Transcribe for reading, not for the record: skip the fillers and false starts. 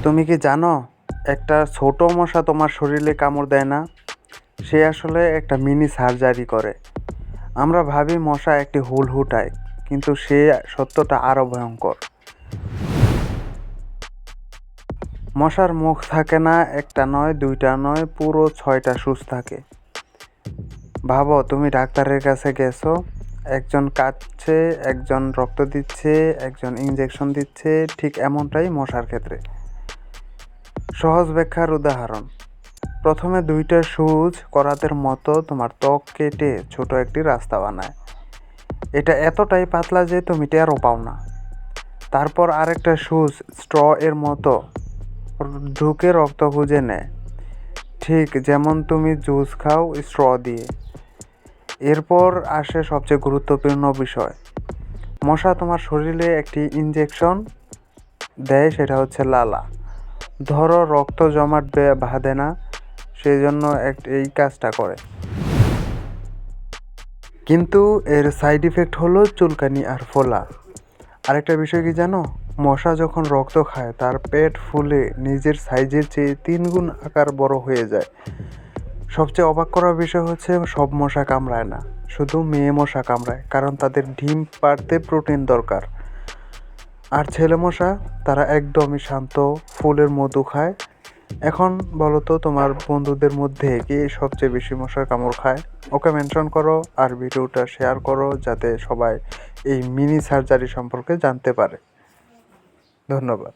তুমি কি জানো একটা ছোট মশা তোমার শরীরে কামড় দেয় না? সে আসলে একটা মিনি সার্জারি করে। আমরা ভাবি মশা একটি হুল হুটায়, কিন্তু সে সত্যটা আরো ভয়ঙ্কর। মশার মুখ থাকে না একটা নয় দুইটা নয়, পুরো 6টা সুচ থাকে। ভাবো তুমি ডাক্তারের কাছে গেছো, একজন কাটছে, একজন রক্ত দিচ্ছে, একজন ইঞ্জেকশন দিচ্ছে। ঠিক এমনটাই মশার ক্ষেত্রে। সহজ ব্যাখ্যার উদাহরণ: প্রথমে 2টা সুচ করাতের মতো তোমার ত্বক কেটে ছোট একটি রাস্তা বানায়। এটা এতটাই পাতলা যে তুমি টেরও পাও না। তারপর আরেকটা সুচ স্ট্র এর মতো ঢুকে রক্ত খুঁজে নেয়, ঠিক যেমন তুমি জুস খাও স্ট্র দিয়ে। এরপর আসে সবচেয়ে গুরুত্বপূর্ণ বিষয়: মশা তোমার শরীরে একটি ইঞ্জেকশন দেয়, সেটা হচ্ছে লালা। ধরো রক্ত জমাট বাঁধে না, সেই জন্য এই কাজটা করে। কিন্তু এর সাইড ইফেক্ট হলো চুলকানি আর ফোলা। আরেকটা বিষয় কি জানো? মশা যখন রক্ত খায় তার পেট ফুলে নিজের সাইজের চেয়ে 3 গুণ আকার বড় হয়ে যায়। সবচেয়ে অবাক করার বিষয় হচ্ছে সব মশা কামড়ায় না, শুধু মেয়ে মশা কামড়ায়, কারণ তাদের ডিম পাড়তে প্রোটিন দরকার। আর ছেলে মশা, তারা একদমই শান্ত, ফুলের মধু খায়। এখন বলো তো, তোমার বন্ধুদের মধ্যে কে সবচেয়ে বেশি মশার কামড় খায়? ওকে মেনশন করো আর ভিডিওটা শেয়ার করো, যাতে সবাই এই মিনি সার্জারি সম্পর্কে জানতে পারে। ধন্যবাদ।